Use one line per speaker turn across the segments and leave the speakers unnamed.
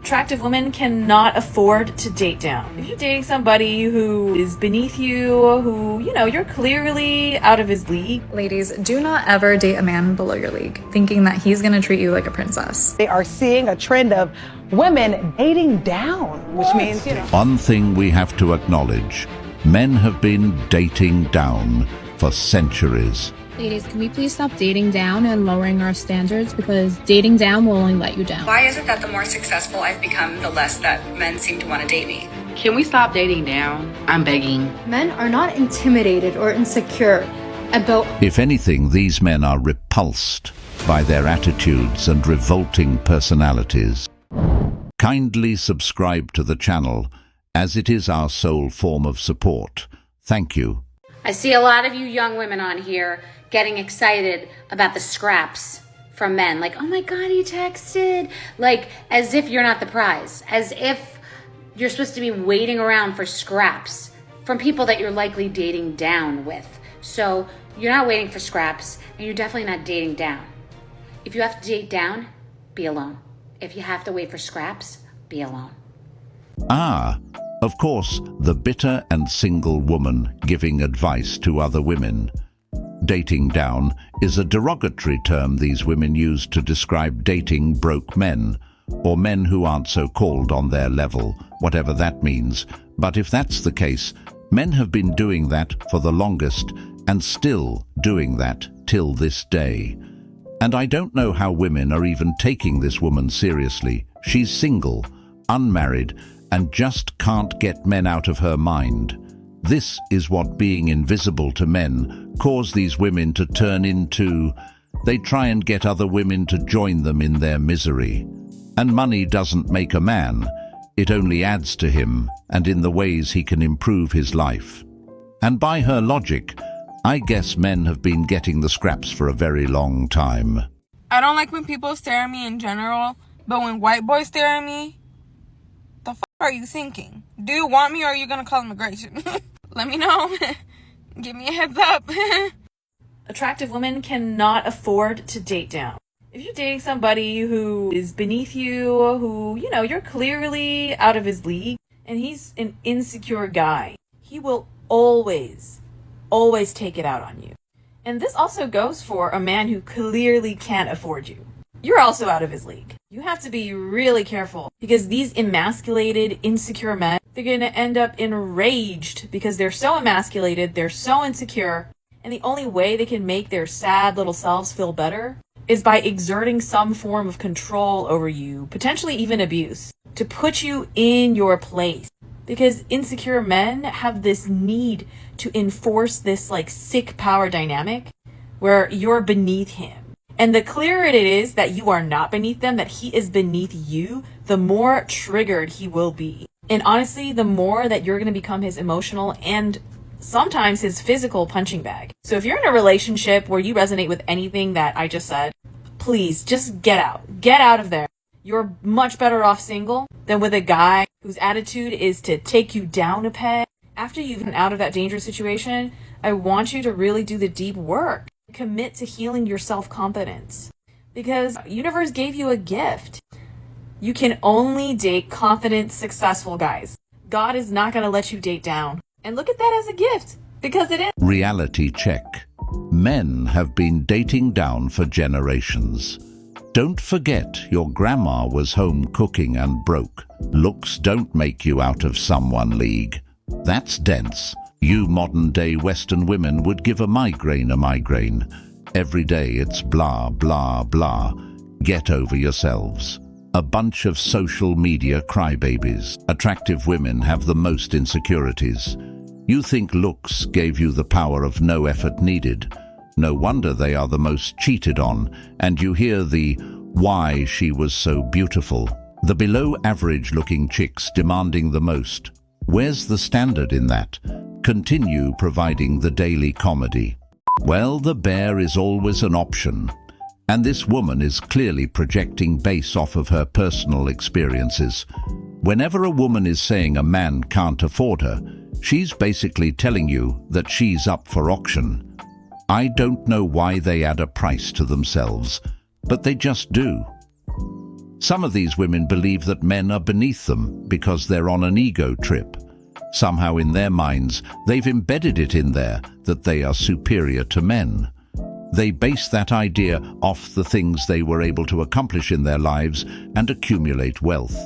Attractive women cannot afford to date down. If you're dating somebody who is beneath you, who, you're clearly out of his league.
Ladies, do not ever date a man below your league, thinking that he's gonna treat you like a princess.
They are seeing a trend of women dating down, which means,
One thing we have to acknowledge, men have been dating down for centuries.
Ladies, can we please stop dating down and lowering our standards, because dating down will only let you down.
Why is it that the more successful I've become, the less that men seem to want to date me?
Can we stop dating down? I'm begging.
Men are not intimidated or insecure about...
If anything, these men are repulsed by their attitudes and revolting personalities. Kindly subscribe to the channel, as it is our sole form of support. Thank you.
I see a lot of you young women on here getting excited about the scraps from men. Like, oh my God, he texted. Like, as if you're not the prize. As if you're supposed to be waiting around for scraps from people that you're likely dating down with. So you're not waiting for scraps, and you're definitely not dating down. If you have to date down, be alone. If you have to wait for scraps, be alone.
Ah, of course, the bitter and single woman giving advice to other women. Dating down is a derogatory term these women use to describe dating broke men, or men who aren't so called on their level, whatever that means. But if that's the case, men have been doing that for the longest and still doing that till this day. And I don't know how women are even taking this woman seriously. She's single, unmarried, and just can't get men out of her mind. This is what being invisible to men caused these women to turn into. They try and get other women to join them in their misery. And money doesn't make a man, it only adds to him and in the ways he can improve his life. And by her logic, I guess men have been getting the scraps for a very long time.
I don't like when people stare at me in general, but when white boys stare at me, the fuck are you thinking? Do you want me, or are you gonna call immigration? Let me know. Give me a heads up.
Attractive women cannot afford to date down. If you're dating somebody who is beneath you, who, you're clearly out of his league, and he's an insecure guy, he will always take it out on you. And this also goes for a man who clearly can't afford you. You're also out of his league. You have to be really careful, because these emasculated, insecure men, they're going to end up enraged because they're so emasculated, they're so insecure, and the only way they can make their sad little selves feel better is by exerting some form of control over you, potentially even abuse, to put you in your place. Because insecure men have this need to enforce this sick power dynamic where you're beneath him. And the clearer it is that you are not beneath them, that he is beneath you, the more triggered he will be. And honestly, the more that you're going to become his emotional and sometimes his physical punching bag. So if you're in a relationship where you resonate with anything that I just said, please just get out. Get out of there. You're much better off single than with a guy whose attitude is to take you down a peg. After you've been out of that dangerous situation, I want you to really do the deep work. Commit to healing your self-confidence, because the universe gave you a gift. You can only date confident, successful guys. God is not going to let you date down. And look at that as a gift, because it is.
Reality check. Men have been dating down for generations. Don't forget your grandma was home cooking and broke. Looks don't make you out of someone league. That's dense. You modern-day Western women would give a migraine. Every day it's blah, blah, blah. Get over yourselves. A bunch of social media crybabies. Attractive women have the most insecurities. You think looks gave you the power of no effort needed. No wonder they are the most cheated on, and you hear the "why she was so beautiful." The below-average-looking chicks demanding the most. Where's the standard in that? Continue providing the daily comedy. Well, the bear is always an option. And this woman is clearly projecting base off of her personal experiences. Whenever a woman is saying a man can't afford her, she's basically telling you that she's up for auction. I don't know why they add a price to themselves, but they just do. Some of these women believe that men are beneath them because they're on an ego trip. Somehow in their minds, they've embedded it in there that they are superior to men. They base that idea off the things they were able to accomplish in their lives and accumulate wealth,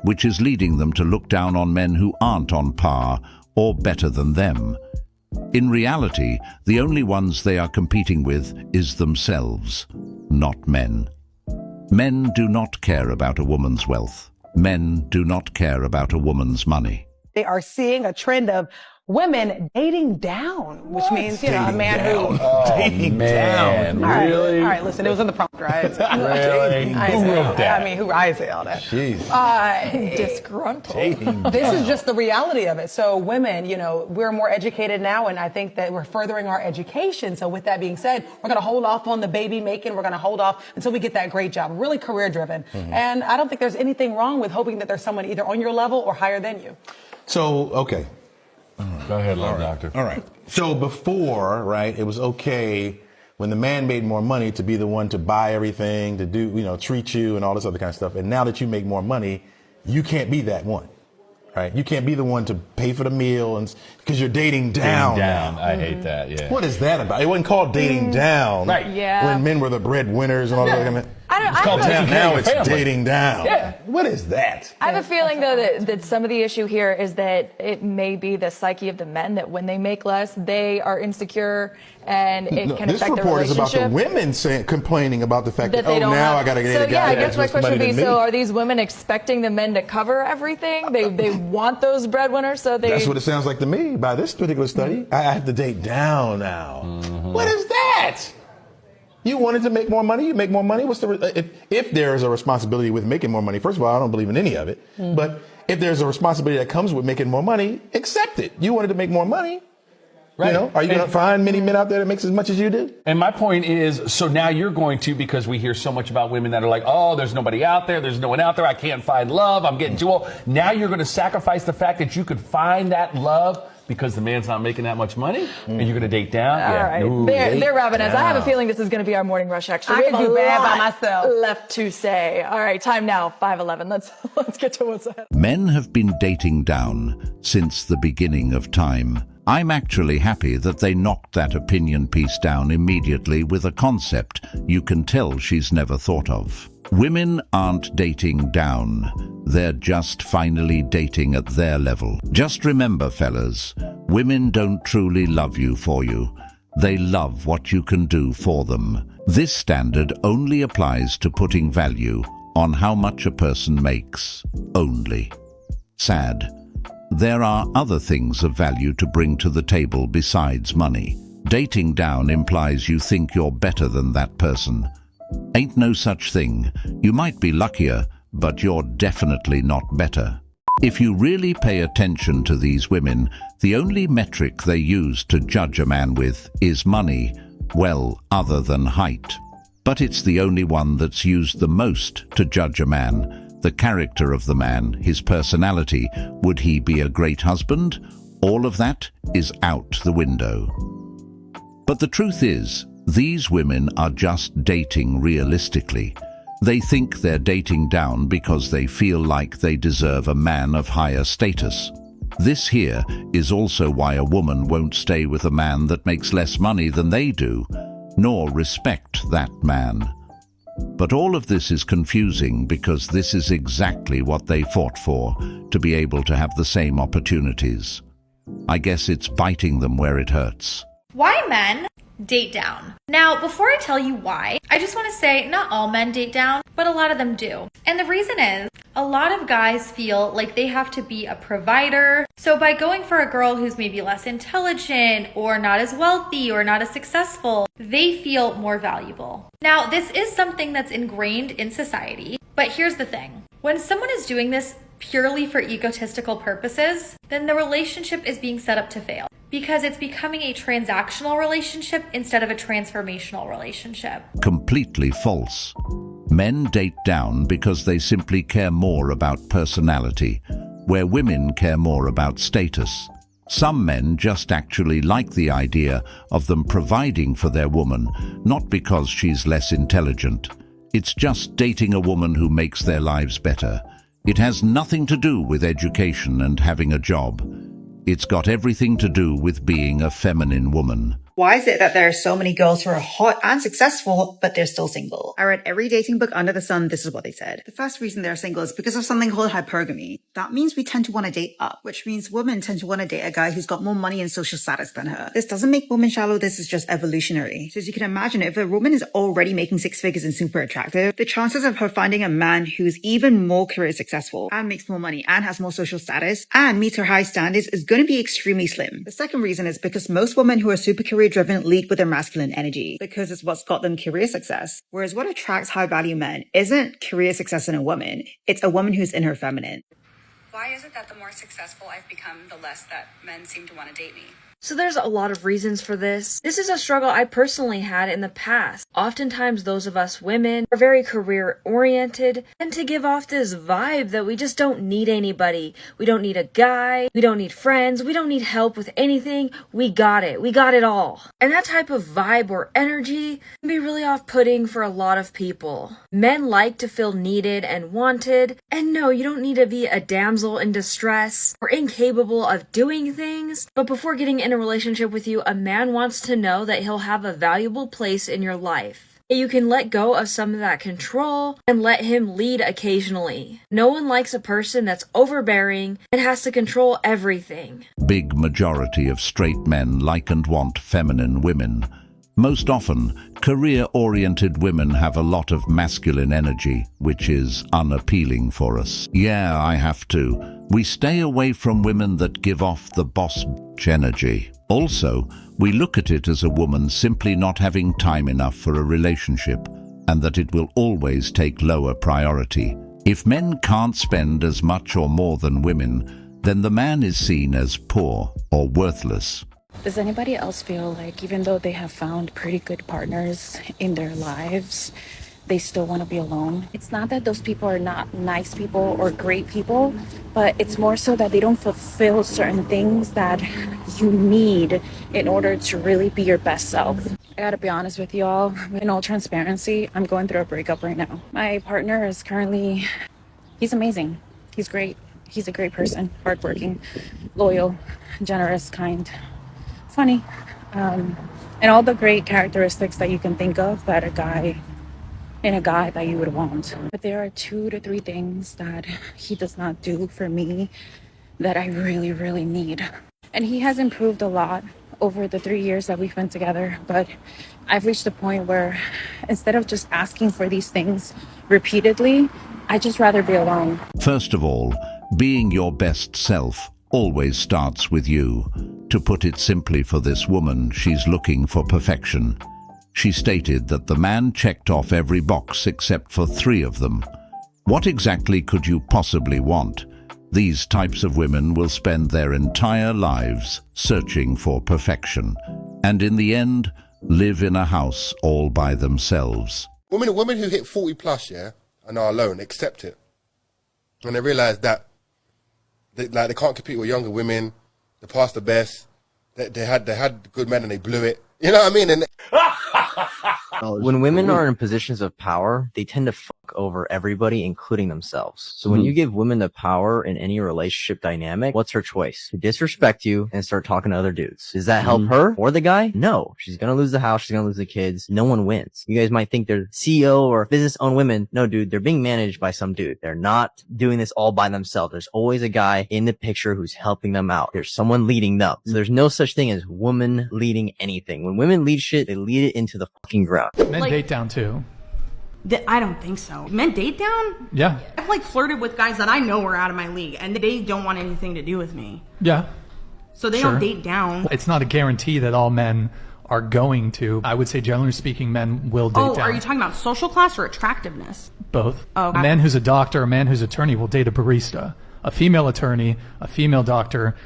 which is leading them to look down on men who aren't on par or better than them. In reality, the only ones they are competing with is themselves, not men. Men do not care about a woman's wealth. Men do not care about a woman's money.
They are seeing a trend of women dating down, which means, a man who...
Dating down. Really?
All right, listen, it was in the prompt, right?
Really? Who wrote that?
I mean, I say all that.
Jeez.
Disgruntled. This is just the reality of it. So women, we're more educated now, and I think that we're furthering our education. So with that being said, we're going to hold off on the baby making. We're going to hold off until we get that great job, really career driven. Mm-hmm. And I don't think there's anything wrong with hoping that there's someone either on your level or higher than you.
So, okay.
Go ahead, love doctor.
All right. So before, right, it was okay when the man made more money to be the one to buy everything, to do, treat you and all this other kind of stuff. And now that you make more money, you can't be that one, right? You can't be the one to pay for the meal and because you're dating down.
I hate that. Yeah.
What is that about? It wasn't called dating down.
Right.
Yeah.
When men were the breadwinners and all that. It's called down. Now it's dating down.
Yeah.
What is that?
I have a feeling, though, that some of the issue here is that it may be the psyche of the men, that when they make less, they are insecure and it can affect their relationship.
This report is about the women complaining about the fact that now I got to get a guy.
I guess my question would be, so are these women expecting the men to cover everything? They want those breadwinners, so they...
That's what it sounds like to me by this particular study. I have to date down now. Mm-hmm. What is that? You wanted to make more money, you make more money. What's the if there is a responsibility with making more money? First of all, I don't believe in any of it. Mm-hmm. But if there's a responsibility that comes with making more money, accept it. You wanted to make more money. Right. Are you going to find many men out there that makes as much as you do?
And my point is, so now you're going to, because we hear so much about women that are like, oh, there's nobody out there. There's no one out there. I can't find love. I'm getting too old. Now you're going to sacrifice the fact that you could find that love because the man's not making that much money, and you're going to date down?
All right.
No,
they're robbing us. I have a feeling this is going to be our morning rush extra.
I can do bad by myself.
Left to say. All right, time now, 5:11. Let's get to what's ahead.
Men have been dating down since the beginning of time. I'm actually happy that they knocked that opinion piece down immediately with a concept you can tell she's never thought of. Women aren't dating down. They're just finally dating at their level. Just remember, fellas, women don't truly love you for you. They love what you can do for them. This standard only applies to putting value on how much a person makes. Only. Sad. There are other things of value to bring to the table besides money. Dating down implies you think you're better than that person. Ain't no such thing. You might be luckier, but you're definitely not better. If you really pay attention to these women, the only metric they use to judge a man with is money, well, other than height. But it's the only one that's used the most to judge a man. The character of the man, his personality, would he be a great husband? All of that is out the window. But the truth is, these women are just dating realistically. They think they're dating down because they feel like they deserve a man of higher status. This here is also why a woman won't stay with a man that makes less money than they do, nor respect that man. But all of this is confusing because this is exactly what they fought for, to be able to have the same opportunities. I guess it's biting them where it hurts.
Why men date down? Now, before I tell you why, I just want to say not all men date down, but a lot of them do. And the reason is, a lot of guys feel like they have to be a provider. So by going for a girl who's maybe less intelligent or not as wealthy or not as successful, they feel more valuable. Now, this is something that's ingrained in society, but here's the thing. When someone is doing this purely for egotistical purposes, then the relationship is being set up to fail because it's becoming a transactional relationship instead of a transformational relationship.
Completely false. Men date down because they simply care more about personality, where women care more about status. Some men just actually like the idea of them providing for their woman, not because she's less intelligent. It's just dating a woman who makes their lives better. It has nothing to do with education and having a job. It's got everything to do with being a feminine woman.
Why is it that there are so many girls who are hot and successful, but they're still single? I read every dating book under the sun. This is what they said. The first reason they're single is because of something called hypergamy. That means we tend to want to date up, which means women tend to want to date a guy who's got more money and social status than her. This doesn't make women shallow. This is just evolutionary. So as you can imagine, if a woman is already making 6 figures and super attractive, the chances of her finding a man who's even more career successful and makes more money and has more social status and meets her high standards is going to be extremely slim. The second reason is because most women who are super career driven lead with their masculine energy because it's what's got them career success. Whereas what attracts high value men isn't career success in a woman, it's a woman who's in her feminine.
Why is it that the more successful I've become, the less that men seem to want to date me?
So there's a lot of reasons for this. This is a struggle I personally had in the past. Oftentimes those of us women are very career oriented and to give off this vibe that we just don't need anybody. We don't need a guy. We don't need friends. We don't need help with anything. We got it. We got it all. And that type of vibe or energy can be really off-putting for a lot of people. Men like to feel needed and wanted. And no, you don't need to be a damsel in distress or incapable of doing things. But before getting in a relationship with you, a man wants to know that he'll have a valuable place in your life. That you can let go of some of that control and let him lead occasionally. No one likes a person that's overbearing and has to control everything.
Big majority of straight men like and want feminine women. Most often, career-oriented women have a lot of masculine energy, which is unappealing for us. Yeah, I have to. We stay away from women that give off the boss bitch energy. Also, we look at it as a woman simply not having time enough for a relationship, and that it will always take lower priority. If men can't spend as much or more than women, then the man is seen as poor or worthless.
Does anybody else feel like even though they have found pretty good partners in their lives, they still want to be alone? It's not that those people are not nice people or great people, but it's more so that they don't fulfill certain things that you need in order to really be your best self. I gotta be honest with y'all, in all transparency, I'm going through a breakup right now. My partner is currently, he's amazing. He's great. He's a great person, hardworking, loyal, generous, kind, funny, and all the great characteristics that you can think of that a guy that you would want. But there are 2 to 3 things that he does not do for me that I really, really need. And he has improved a lot over the 3 years that we've been together, but I've reached a point where instead of just asking for these things repeatedly, I'd just rather be alone.
First of all, being your best self always starts with you. To put it simply for this woman, she's looking for perfection. She stated that the man checked off every box except for 3 of them. What exactly could you possibly want? These types of women will spend their entire lives searching for perfection, and in the end, live in a house all by themselves.
Women who hit 40 plus, yeah, and are alone, accept it. And they realize that they can't compete with younger women, they passed the best, they had good men and they blew it. You know what I mean? And
when women are in positions of power, they tend to fuck over everybody, including themselves. So when you give women the power in any relationship dynamic, what's her choice? To disrespect you and start talking to other dudes. Does that help her or the guy? No. She's gonna lose the house. She's gonna lose the kids. No one wins. You guys might think they're CEO or business-owned women. No, dude, they're being managed by some dude. They're not doing this all by themselves. There's always a guy in the picture who's helping them out. There's someone leading them. So there's no such thing as woman leading anything. When women lead shit, they lead it into the fucking ground.
Men date down too.
I don't think so. Men date down?
Yeah.
I've flirted with guys that I know are out of my league and they don't want anything to do with me.
Yeah.
So they don't date down.
It's not a guarantee that all men are going to. I would say generally speaking, men will date down.
Oh, are you talking about social class or attractiveness?
Both.
Oh, okay.
A man who's a doctor, a man who's an attorney will date a barista. A female attorney, a female doctor,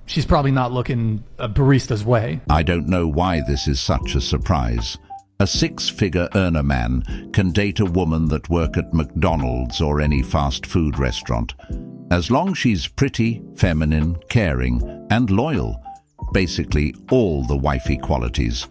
she's probably not looking a barista's way.
I don't know why this is such a surprise. A 6-figure earner man can date a woman that works at McDonald's or any fast food restaurant, as long as she's pretty, feminine, caring, and loyal. Basically, all the wifey qualities.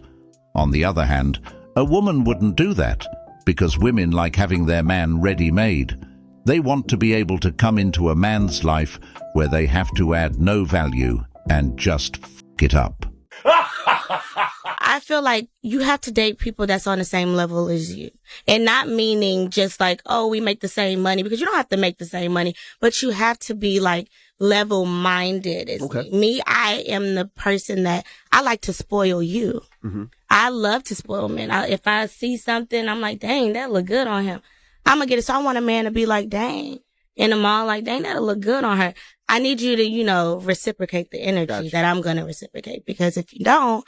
On the other hand, a woman wouldn't do that, because women like having their man ready-made. They want to be able to come into a man's life where they have to add no value and just f*** it up.
I feel like you have to date people that's on the same level as you. And not meaning just like, oh, we make the same money, because you don't have to make the same money, but you have to be like level-minded. Me, I am the person that I like to spoil you. I love to spoil men. If I see something, I'm like, dang, that look good on him. I'm gonna get it. So I want a man to be like, dang, in the mall, like, dang, that'll look good on her. I need you to, you know, reciprocate the energy that I'm gonna reciprocate. Because if you don't,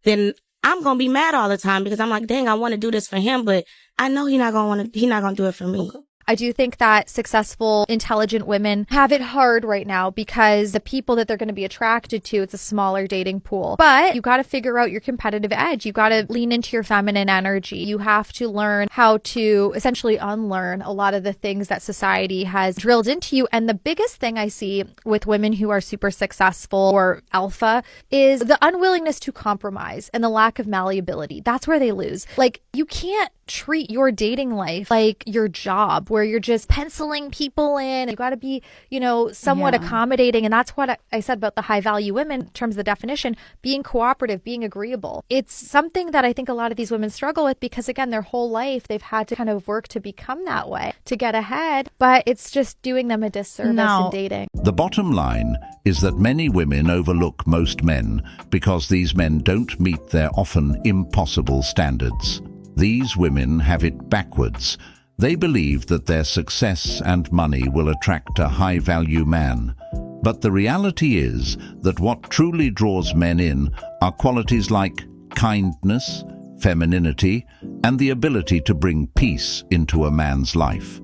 then I'm gonna be mad all the time, because I'm like, dang, I want to do this for him, but I know he's not gonna do it for me.
I do think that successful, intelligent women have it hard right now because the people that they're going to be attracted to, it's a smaller dating pool. But you got to figure out your competitive edge. You got to lean into your feminine energy. You have to learn how to essentially unlearn a lot of the things that society has drilled into you. And the biggest thing I see with women who are super successful or alpha is the unwillingness to compromise and the lack of malleability. That's where they lose. Like, you can't treat your dating life like your job where you're just penciling people in. You got to be, you know, somewhat accommodating. And that's what I said about the high value women in terms of the definition, being cooperative, being agreeable. It's something that I think a lot of these women struggle with because, again, their whole life they've had to kind of work to become that way, to get ahead, but it's just doing them a disservice in dating.
The bottom line is that many women overlook most men because these men don't meet their often impossible standards. These women have it backwards. They believe that their success and money will attract a high-value man. But the reality is that what truly draws men in are qualities like kindness, femininity, and the ability to bring peace into a man's life.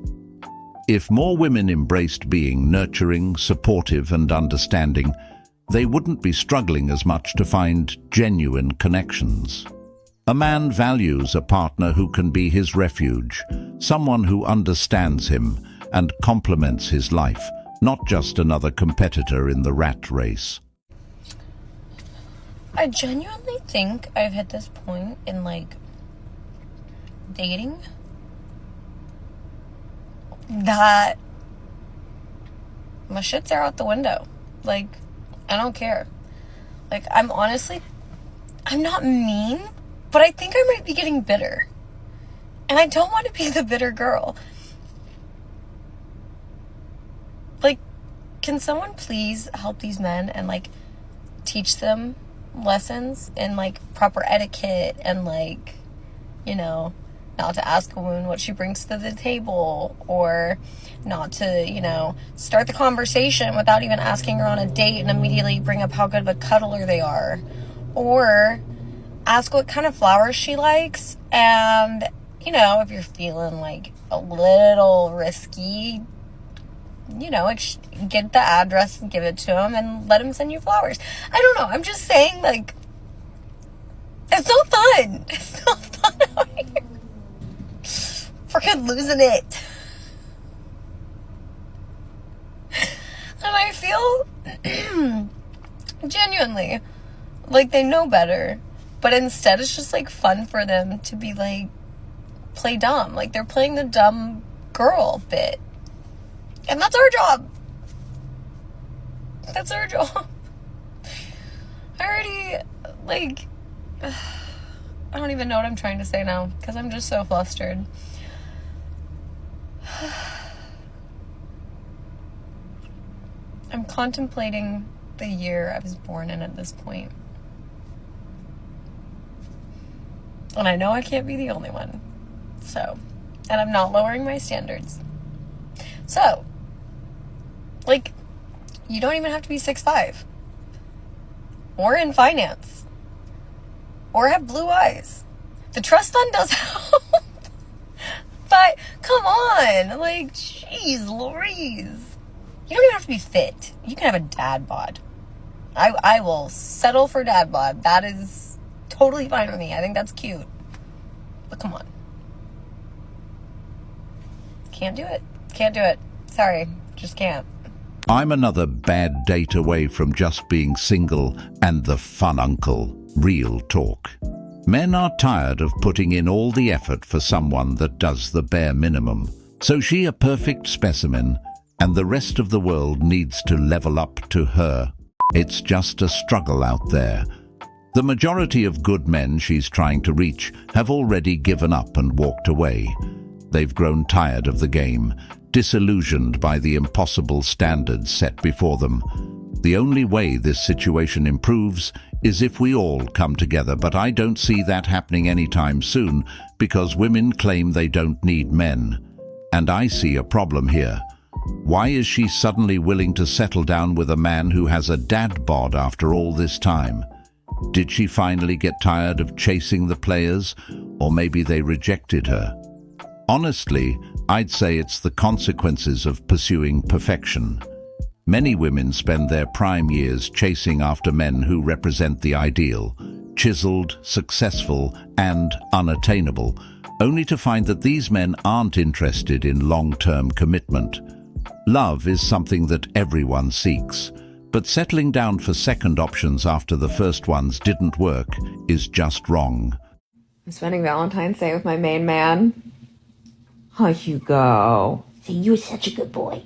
If more women embraced being nurturing, supportive, and understanding, they wouldn't be struggling as much to find genuine connections. A man values a partner who can be his refuge, someone who understands him and complements his life, not just another competitor in the rat race.
I genuinely think I've hit this point in, like, dating that my shits are out the window. Like, I don't care. Like, I'm not mean, but I think I might be getting bitter. And I don't want to be the bitter girl. Like, can someone please help these men and, like, teach them lessons in, like, proper etiquette and, like, you know, not to ask a woman what she brings to the table, or not to, you know, start the conversation without even asking her on a date and immediately bring up how good of a cuddler they are, or ask what kind of flowers she likes, and, you know, if you're feeling like a little risky, you know, get the address and give it to him and let him send you flowers. I don't know. I'm just saying, like, it's not fun. It's not fun out here. Freaking losing it. And I feel genuinely like they know better. But instead, it's just, like, fun for them to be, like, play dumb. Like, they're playing the dumb girl bit. And that's our job. That's our job. I already, like, I don't even know what I'm trying to say now, because I'm just so flustered. I'm contemplating the year I was born in at this point. And I know I can't be the only one. So, and I'm not lowering my standards. So, like, you don't even have to be 6'5", or in finance, or have blue eyes. The trust fund does help. But, come on, like, jeez Louise. You don't even have to be fit. You can have a dad bod. I will settle for dad bod. That is totally fine with me. I think that's cute. But come on. Can't do it. Can't do it. Sorry. Just can't.
I'm another bad date away from just being single and the fun uncle. Real talk. Men are tired of putting in all the effort for someone that does the bare minimum. So she a perfect specimen, and the rest of the world needs to level up to her. It's just a struggle out there. The majority of good men she's trying to reach have already given up and walked away. They've grown tired of the game, disillusioned by the impossible standards set before them. The only way this situation improves is if we all come together, but I don't see that happening anytime soon because women claim they don't need men. And I see a problem here. Why is she suddenly willing to settle down with a man who has a dad bod after all this time? Did she finally get tired of chasing the players, or maybe they rejected her? Honestly, I'd say it's the consequences of pursuing perfection. Many women spend their prime years chasing after men who represent the ideal, chiseled, successful, and unattainable, only to find that these men aren't interested in long-term commitment. Love is something that everyone seeks, but settling down for second options after the first ones didn't work is just wrong.
I'm spending Valentine's Day with my main man. Oh, Hugo. You're such a good boy.